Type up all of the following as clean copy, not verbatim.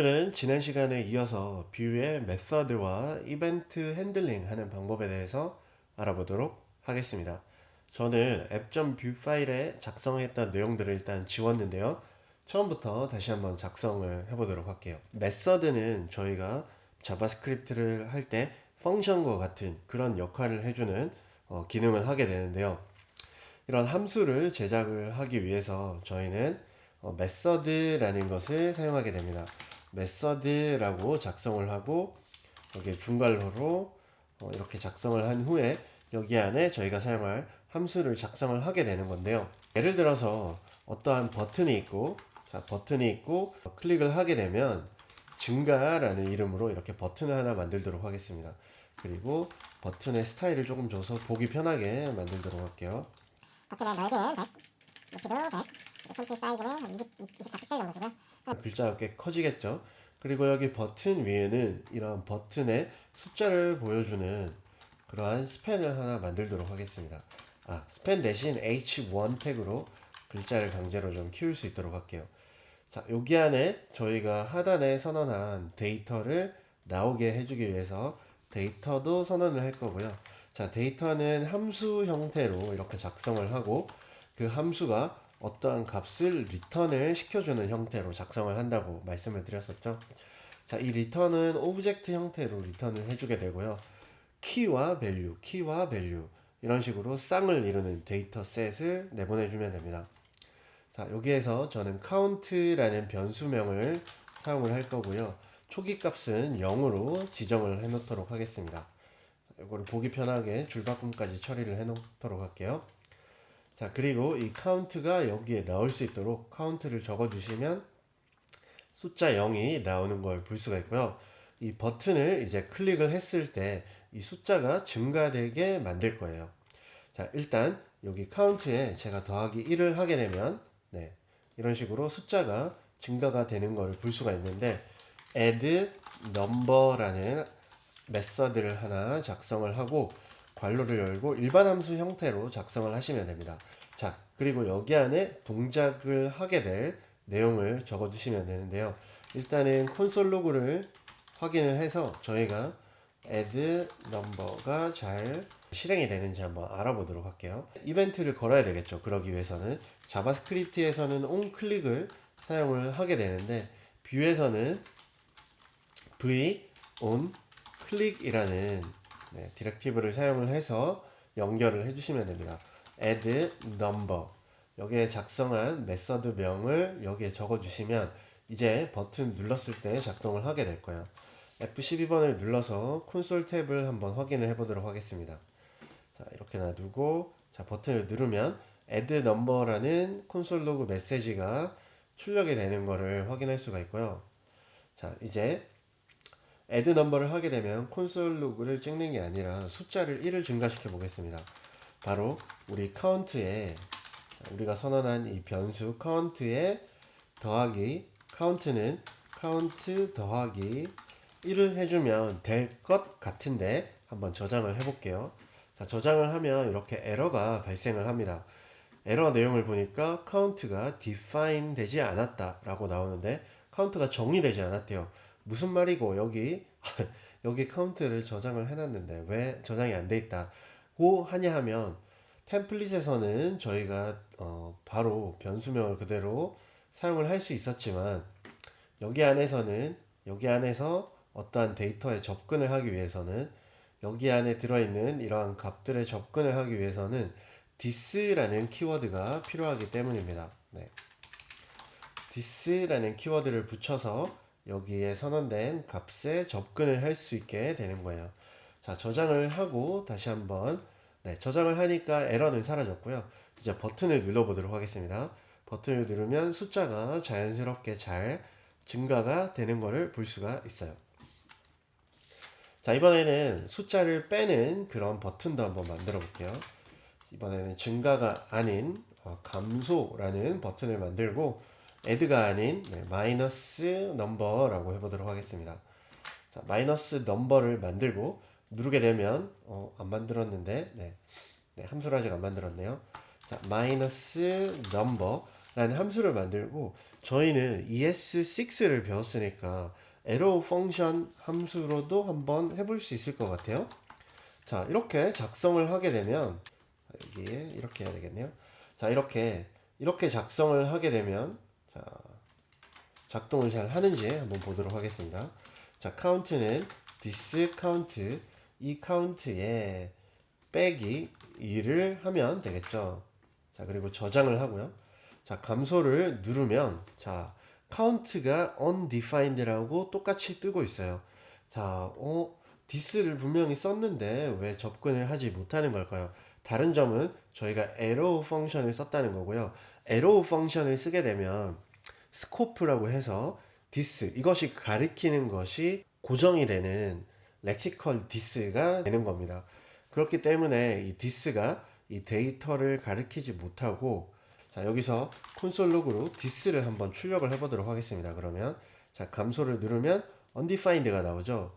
오늘은 지난 시간에 이어서 뷰의 메서드와 이벤트 핸들링 하는 방법에 대해서 알아보도록 하겠습니다. 저는 app.view 파일에 작성했던 내용들을 일단 지웠는데요. 처음부터 다시 한번 작성을 해보도록 할게요. 메서드는 저희가 자바스크립트를 할 때 펑션과 같은 그런 역할을 해주는 기능을 하게 되는데요. 이런 함수를 제작을 하기 위해서 저희는 메서드라는 것을 사용하게 됩니다. 메서드라고 작성을 하고 여기에 중괄호로 이렇게 작성을 한 후에 여기 안에 저희가 사용할 함수를 작성을 하게 되는 건데요. 예를 들어서 어떠한 버튼이 있고, 자, 버튼이 있고 클릭을 하게 되면 증가라는 이름으로 이렇게 버튼을 하나 만들도록 하겠습니다. 그리고 버튼의 스타일을 조금 줘서 보기 편하게 만들도록 할게요. 버튼의 넓이는 100, 높이도 100, 폰트 사이즈는 24픽셀 정도 주고요. 글자가 꽤 커지겠죠. 그리고 여기 버튼 위에는 이런 버튼의 숫자를 보여주는 그러한 스펜을 하나 만들도록 하겠습니다. 스펜 대신 H1 태그로 글자를 강제로 좀 키울 수 있도록 할게요. 자, 여기 안에 저희가 하단에 선언한 데이터를 나오게 해주기 위해서 데이터도 선언을 할 거고요. 자, 데이터는 함수 형태로 이렇게 작성을 하고 그 함수가 어떠한 값을 리턴을 시켜주는 형태로 작성을 한다고 말씀을 드렸었죠. 자, 이 리턴은 오브젝트 형태로 리턴을 해주게 되고요. 키와 밸류 이런 식으로 쌍을 이루는 데이터 셋을 내보내주면 됩니다. 자, 여기에서 저는 count라는 변수명을 사용을 할 거고요. 초기 값은 0으로 지정을 해 놓도록 하겠습니다. 이거를 보기 편하게 줄바꿈까지 처리를 해 놓도록 할게요. 자, 그리고 이 count가 여기에 나올 수 있도록 count를 적어 주시면 숫자 0이 나오는 걸 볼 수가 있고요. 이 버튼을 이제 클릭을 했을 때 이 숫자가 증가되게 만들 거예요. 자, 일단 여기 count에 제가 더하기 1을 하게 되면 이런 식으로 숫자가 증가가 되는 걸 볼 수가 있는데 add number라는 메서드를 하나 작성을 하고 괄호를 열고 일반 함수 형태로 작성을 하시면 됩니다. 자, 그리고 여기 안에 동작을 하게 될 내용을 적어 주시면 되는데요. 일단은 콘솔 로그를 확인을 해서 저희가 add number가 잘 실행이 되는지 한번 알아보도록 할게요. 이벤트를 걸어야 되겠죠. 그러기 위해서는 자바스크립트에서는 onClick을 사용을 하게 되는데 뷰에서는 v onClick이라는 디렉티브를 사용을 해서 연결을 해주시면 됩니다. add number 여기에 작성한 메서드 명을 여기에 적어주시면 이제 버튼 눌렀을 때 작동을 하게 될 거예요. F12번을 눌러서 콘솔 탭을 한번 확인을 해보도록 하겠습니다. 자, 이렇게 놔두고 자, 버튼을 누르면 add number라는 콘솔 로그 메시지가 출력이 되는 것을 확인할 수가 있고요. 자, 이제 add number를 하게 되면 콘솔 로그를 찍는 게 아니라 숫자를 1을 증가시켜 보겠습니다. 바로 우리 count에 우리가 선언한 이 변수 count에 더하기 count는 count 더하기 1을 해주면 될 것 같은데 한번 저장을 해볼게요. 자, 저장을 하면 이렇게 에러가 발생을 합니다. 에러 내용을 보니까 count가 define 되지 않았다 라고 나오는데 count가 정의되지 않았대요. 무슨 말이고 여기 여기 count를 저장을 해놨는데 왜 저장이 안 돼 있다고 하냐 하면 템플릿에서는 저희가 바로 변수명을 그대로 사용을 할 수 있었지만 여기 안에서 어떠한 데이터에 접근을 하기 위해서는 여기 안에 들어있는 이러한 값들에 접근을 하기 위해서는 this라는 키워드가 필요하기 때문입니다. this라는 키워드를 붙여서 여기에 선언된 값에 접근을 할 수 있게 되는 거예요. 자, 저장을 하고 다시 한번 저장을 하니까 에러는 사라졌고요. 이제 버튼을 눌러보도록 하겠습니다. 버튼을 누르면 숫자가 자연스럽게 잘 증가가 되는 것을 볼 수가 있어요. 자, 이번에는 숫자를 빼는 그런 버튼도 한번 만들어 볼게요. 이번에는 증가가 아닌 감소라는 버튼을 만들고 add가 아닌 마이너스 넘버라고 해보도록 하겠습니다. 자, 마이너스 넘버를 만들고 누르게 되면 안 만들었는데 함수를 아직 안 만들었네요. 자, 마이너스 넘버라는 함수를 만들고 저희는 ES6를 배웠으니까 arrow 펑션 함수로도 한번 해볼 수 있을 것 같아요. 자, 이렇게 작성을 하게 되면 여기에 이렇게 해야 되겠네요. 자, 이렇게 작성을 하게 되면 자, 작동을 잘 하는지 한번 보도록 하겠습니다. 자, count는 this count, 이 count에 빼기 2를 하면 되겠죠. 자, 그리고 저장을 하고요. 자, 감소를 누르면 자, count가 undefined라고 똑같이 뜨고 있어요. 자, this를 분명히 썼는데 왜 접근을 하지 못하는 걸까요? 다른 점은 저희가 arrow 펑션을 썼다는 거고요. arrow 펑션을 쓰게 되면 스코프라고 해서 this 이것이 가리키는 것이 고정이 되는 렉시컬 this가 되는 겁니다. 그렇기 때문에 이 this가 이 데이터를 가리키지 못하고 자, 여기서 콘솔 로그로 this를 한번 출력을 해보도록 하겠습니다. 그러면 자, 감소를 누르면 undefined가 나오죠.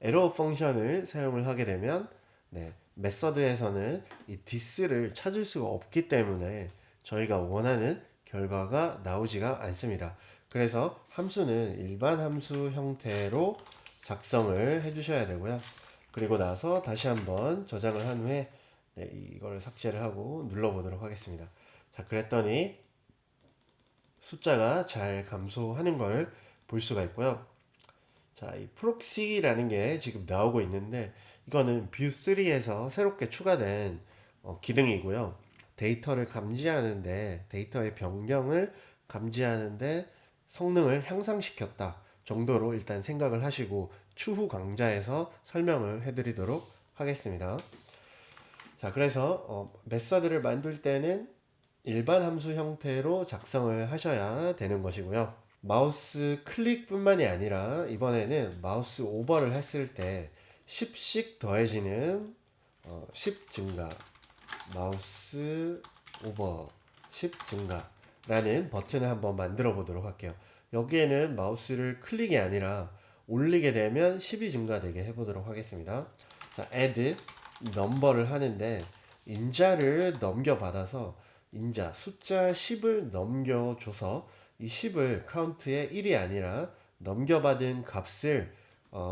arrow 펑션을 사용을 하게 되면 네, 메서드에서는 이 this를 찾을 수가 없기 때문에 저희가 원하는 결과가 나오지가 않습니다. 그래서 함수는 일반 함수 형태로 작성을 해 주셔야 되고요. 그리고 나서 다시 한번 저장을 한 후에 네, 이걸 삭제를 하고 눌러 보도록 하겠습니다. 자, 그랬더니 숫자가 잘 감소하는 걸 볼 수가 있고요. 자, 이 프록시라는 게 지금 나오고 있는데 이거는 뷰 3에서 새롭게 추가된 기능이고요. 데이터를 감지하는데 데이터의 변경을 감지하는데 성능을 향상시켰다 정도로 일단 생각을 하시고 추후 강좌에서 설명을 해드리도록 하겠습니다. 자, 그래서 메서드를 만들 때는 일반 함수 형태로 작성을 하셔야 되는 것이고요. 마우스 클릭뿐만이 아니라 이번에는 마우스 오버를 했을 때 10씩 더해지는 10 증가, 마우스 오버 10 증가라는 버튼을 한번 만들어 보도록 할게요. 여기에는 마우스를 클릭이 아니라 올리게 되면 10이 증가되게 해보도록 하겠습니다. 자, add number를 하는데 인자를 넘겨받아서 인자 숫자 10을 넘겨줘서 이 10을 카운트에 1이 아니라 넘겨받은 값을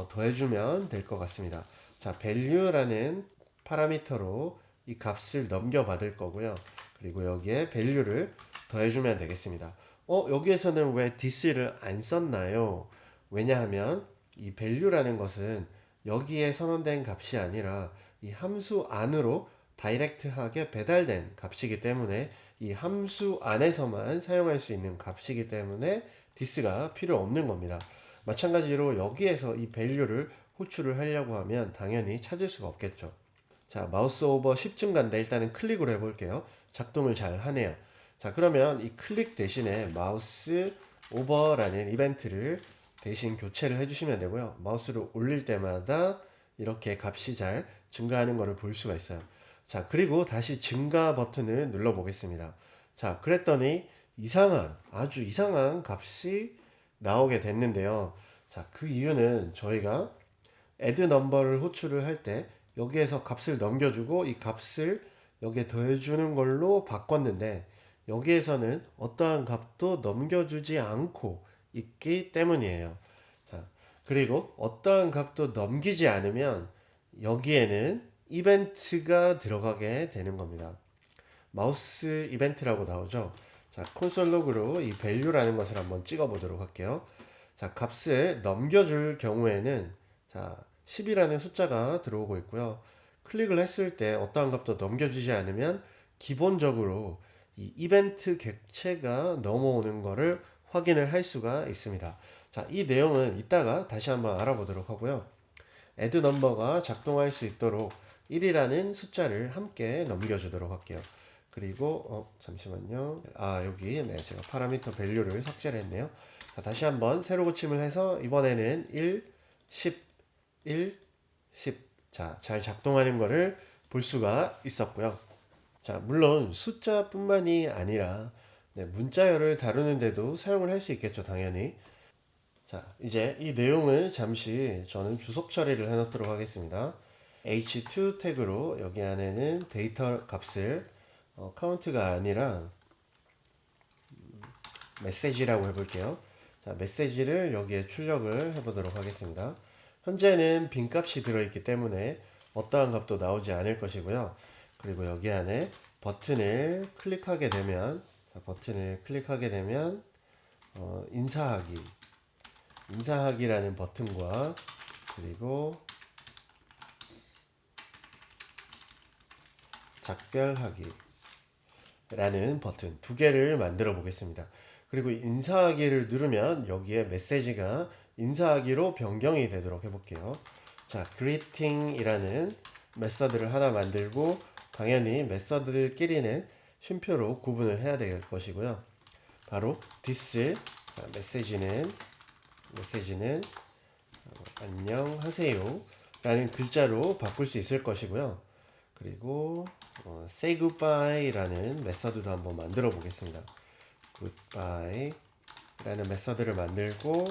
더해주면 될 것 같습니다. 자, value라는 파라미터로 이 값을 넘겨받을 거고요. 그리고 여기에 value를 더해주면 되겠습니다. 여기에서는 왜 this를 안 썼나요? 왜냐하면 이 value라는 것은 여기에 선언된 값이 아니라 이 함수 안으로 다이렉트하게 배달된 값이기 때문에 이 함수 안에서만 사용할 수 있는 값이기 때문에 this가 필요 없는 겁니다. 마찬가지로 여기에서 이 value를 호출을 하려고 하면 당연히 찾을 수가 없겠죠. 자, 마우스 오버 10 증가인데 일단은 클릭으로 해볼게요. 작동을 잘 하네요. 자, 그러면 이 클릭 대신에 마우스 오버라는 이벤트를 대신 교체를 해주시면 되고요. 마우스를 올릴 때마다 이렇게 값이 잘 증가하는 것을 볼 수가 있어요. 자, 그리고 다시 증가 버튼을 눌러 보겠습니다. 자, 그랬더니 아주 이상한 값이 나오게 됐는데요. 자, 그 이유는 저희가 add number를 호출을 할 때 여기에서 값을 넘겨주고 이 값을 여기에 더해주는 걸로 바꿨는데 여기에서는 어떠한 값도 넘겨주지 않고 있기 때문이에요. 자, 그리고 어떠한 값도 넘기지 않으면 여기에는 이벤트가 들어가게 되는 겁니다. 마우스 이벤트라고 나오죠. 자, 콘솔 로그로 이 value라는 것을 한번 찍어 보도록 할게요. 자, 값을 넘겨줄 경우에는 자, 10이라는 숫자가 들어오고 있고요. 클릭을 했을 때 어떠한 값도 넘겨주지 않으면 기본적으로 이 이벤트 객체가 넘어오는 것을 확인을 할 수가 있습니다. 자, 이 내용은 이따가 다시 한번 알아보도록 하고요. add number가 작동할 수 있도록 1이라는 숫자를 함께 넘겨주도록 할게요. 그리고 잠시만요. 여기 네, 제가 파라미터 밸류를 삭제를 했네요. 자, 다시 한번 새로 고침을 해서 이번에는 1, 10, 1, 10. 자, 잘 작동하는 것을 볼 수가 있었고요. 자, 물론 숫자뿐만이 아니라 네, 문자열을 다루는데도 사용을 할 수 있겠죠, 당연히. 자, 이제 이 내용을 잠시 저는 주석 처리를 해놓도록 하겠습니다. h2 태그로 여기 안에는 데이터 값을 카운트가 아니라 메시지라고 해볼게요. 자, 메시지를 여기에 출력을 해보도록 하겠습니다. 현재는 빈 값이 들어있기 때문에 어떠한 값도 나오지 않을 것이고요. 그리고 여기 안에 버튼을 클릭하게 되면, 자, 버튼을 클릭하게 되면 인사하기라는 버튼과 그리고 작별하기라는 버튼 두 개를 만들어 보겠습니다. 그리고 인사하기를 누르면 여기에 메시지가 인사하기로 변경이 되도록 해볼게요. 자, greeting이라는 메서드를 하나 만들고 당연히 메서드들끼리는 쉼표로 구분을 해야 될 것이고요. 바로 this, 자, 메시지는 안녕하세요 라는 글자로 바꿀 수 있을 것이고요. 그리고 say goodbye 라는 메서드도 한번 만들어 보겠습니다. goodbye 라는 메서드를 만들고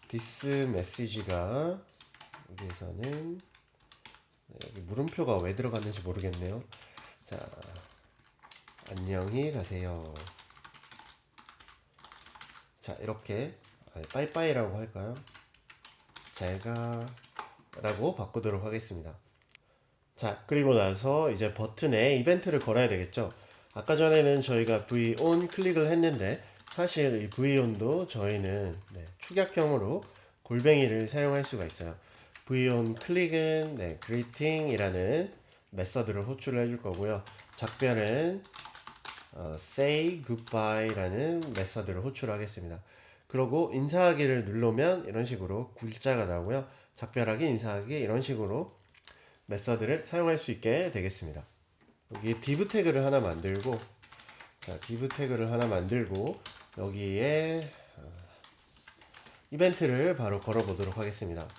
this message가 여기에서는 여기 물음표가 왜 들어갔는지 모르겠네요. 자, 안녕히 가세요. 자, 이렇게 빠이빠이라고 할까요? 잘가 라고 바꾸도록 하겠습니다. 자, 그리고 나서 이제 버튼에 이벤트를 걸어야 되겠죠. 아까 전에는 저희가 V-on 클릭을 했는데 사실 이 V-on도 저희는 축약형으로 골뱅이를 사용할 수가 있어요. V-on 클릭은 greeting이라는 메서드를 호출을 해줄 거고요. 작별은 say goodbye라는 메서드를 호출하겠습니다. 그리고 인사하기를 누르면 이런 식으로 글자가 나오고요. 작별하기, 인사하기 이런 식으로 메서드를 사용할 수 있게 되겠습니다. 여기 div 태그를 하나 만들고, 자, div 태그를 하나 만들고 여기에 이벤트를 바로 걸어 보도록 하겠습니다.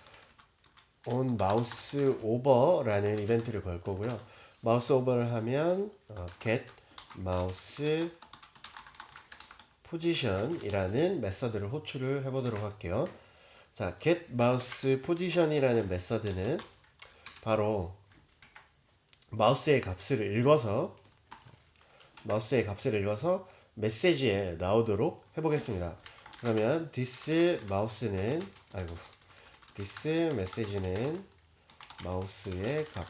on mouse over라는 이벤트를 걸 거고요. 마우스 오버를 하면 get mouse position이라는 메서드를 호출을 해보도록 할게요. 자, get mouse position이라는 메서드는 바로 마우스의 값을 읽어서 메시지에 나오도록 해보겠습니다. 그러면 this message는 마우스의 값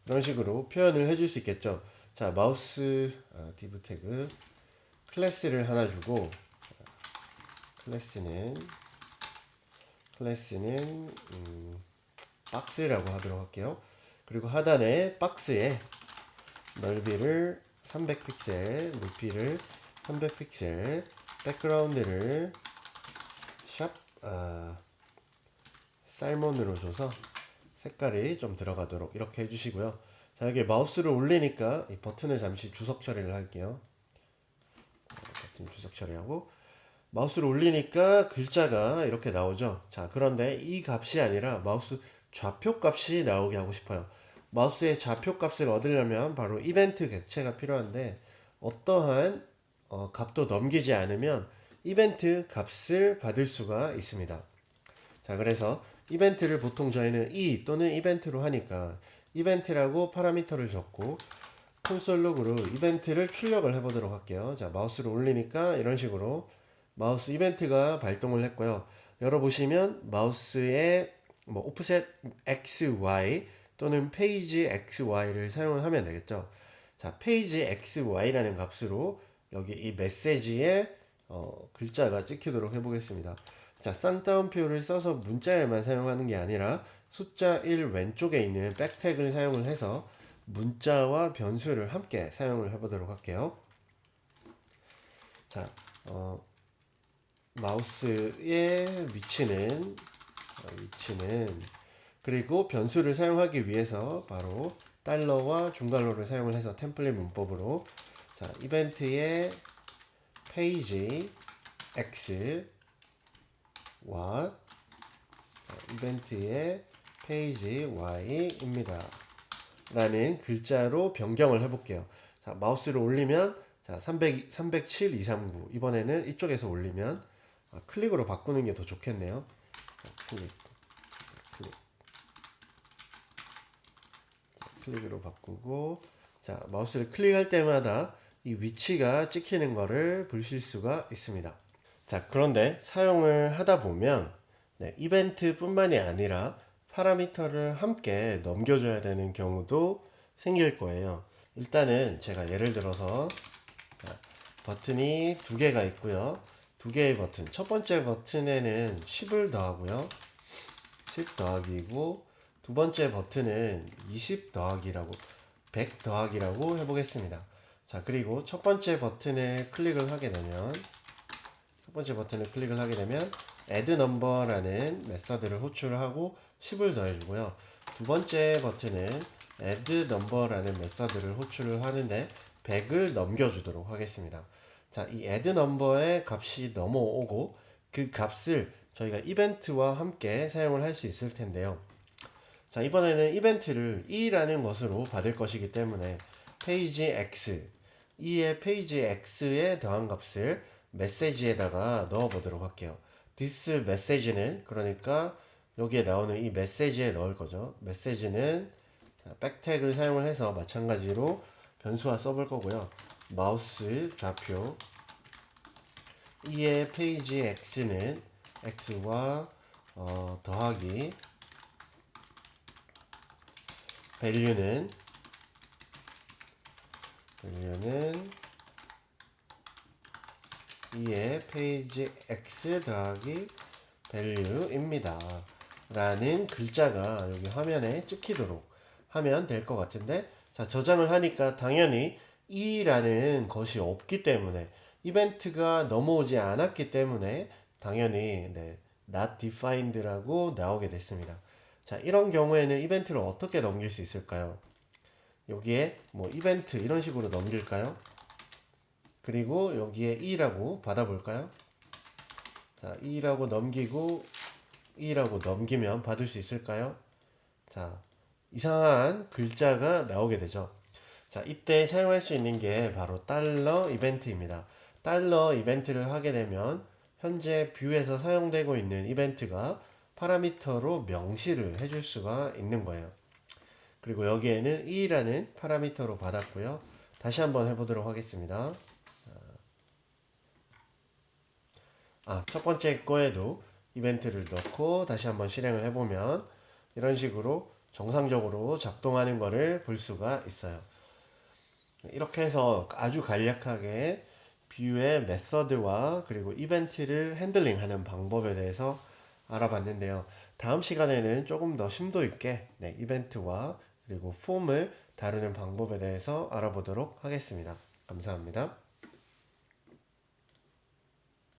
이런 식으로 표현을 해줄 수 있겠죠. 자, 마우스 div 태그 클래스를 하나 주고 클래스는 박스라고 하도록 할게요. 그리고 하단에 박스에 넓이를 300픽셀, 높이를 300픽셀, 백그라운드를 살몬으로 줘서 색깔이 좀 들어가도록 이렇게 해주시고요. 자, 여기 마우스를 올리니까 이 버튼을 잠시 주석 처리를 할게요. 버튼 주석 처리하고 마우스를 올리니까 글자가 이렇게 나오죠. 자, 그런데 이 값이 아니라 마우스 좌표 값이 나오게 하고 싶어요. 마우스의 좌표 값을 얻으려면 바로 이벤트 객체가 필요한데 어떠한 값도 넘기지 않으면 이벤트 값을 받을 수가 있습니다. 자, 그래서 이벤트를 보통 저희는 이 또는 이벤트로 하니까 이벤트라고 파라미터를 줬고 콘솔 로그로 이벤트를 출력을 해보도록 할게요. 자, 마우스를 올리니까 이런 식으로 마우스 이벤트가 발동을 했고요. 열어보시면 마우스의 오프셋 XY 또는 페이지 XY를 사용을 하면 되겠죠. 자, 페이지 XY라는 값으로 여기 이 메시지에 글자가 찍히도록 해보겠습니다. 자, 쌍따옴표를 써서 문자에만 사용하는 게 아니라 숫자 1 왼쪽에 있는 백태그를 사용을 해서 문자와 변수를 함께 사용을 해보도록 할게요. 자, 마우스의 위치는 그리고 변수를 사용하기 위해서 바로 달러와 중괄호를 사용을 해서 템플릿 문법으로 자, 이벤트의 페이지 X와 이벤트의 페이지 Y입니다. 라는 글자로 변경을 해볼게요. 자, 마우스를 올리면 자, 307, 239 이번에는 이쪽에서 올리면 클릭으로 바꾸는 게 더 좋겠네요. 자, 클릭으로 바꾸고 자, 마우스를 클릭할 때마다 이 위치가 찍히는 거를 보실 수가 있습니다. 자, 그런데 사용을 하다 보면 이벤트뿐만이 아니라 파라미터를 함께 넘겨줘야 되는 경우도 생길 거예요. 일단은 제가 예를 들어서 버튼이 두 개가 있고요. 두 개의 버튼. 첫 번째 버튼에는 10을 더하고요. 10 더하기고 두 번째 버튼은 20 더하기라고 100 더하기라고 해보겠습니다. 자, 그리고 첫 번째 버튼을 클릭을 하게 되면 add number라는 메서드를 호출하고 10을 더해주고요. 두 번째 버튼은 add number라는 메서드를 호출을 하는데 100을 넘겨주도록 하겠습니다. 자, 이 add number의 값이 넘어오고 그 값을 저희가 이벤트와 함께 사용을 할 수 있을 텐데요. 자, 이번에는 이벤트를 e라는 것으로 받을 것이기 때문에 페이지 x, e의 페이지 x에 더한 값을 메시지에다가 넣어 보도록 할게요. this message는 그러니까 여기에 나오는 이 메시지에 넣을 거죠. 메시지는 백태그를 사용을 해서 마찬가지로 변수화 써볼 거고요. 마우스 좌표 e의 페이지 x는 x와 더하기 value는 e의 페이지 x 더하기 value입니다. 라는 글자가 여기 화면에 찍히도록 하면 될 것 같은데, 자, 저장을 하니까 당연히 e라는 것이 없기 때문에 이벤트가 넘어오지 않았기 때문에 당연히 not defined라고 나오게 됐습니다. 자, 이런 경우에는 이벤트를 어떻게 넘길 수 있을까요? 여기에 뭐 이벤트 이런 식으로 넘길까요? 그리고 여기에 e라고 받아볼까요? 자, e라고 넘기고 e라고 넘기면 받을 수 있을까요? 자, 이상한 글자가 나오게 되죠. 자, 이때 사용할 수 있는 게 바로 달러 이벤트입니다. 달러 이벤트를 하게 되면 현재 뷰에서 사용되고 있는 이벤트가 파라미터로 명시를 해줄 수가 있는 거예요. 그리고 여기에는 e라는 파라미터로 받았고요. 다시 한번 해보도록 하겠습니다. 첫 번째 거에도 이벤트를 넣고 다시 한번 실행을 해보면 이런 식으로 정상적으로 작동하는 것을 볼 수가 있어요. 이렇게 해서 아주 간략하게 뷰의 메서드와 그리고 이벤트를 핸들링하는 방법에 대해서 알아봤는데요. 다음 시간에는 조금 더 심도 있게 이벤트와 그리고 폼을 다루는 방법에 대해서 알아보도록 하겠습니다. 감사합니다.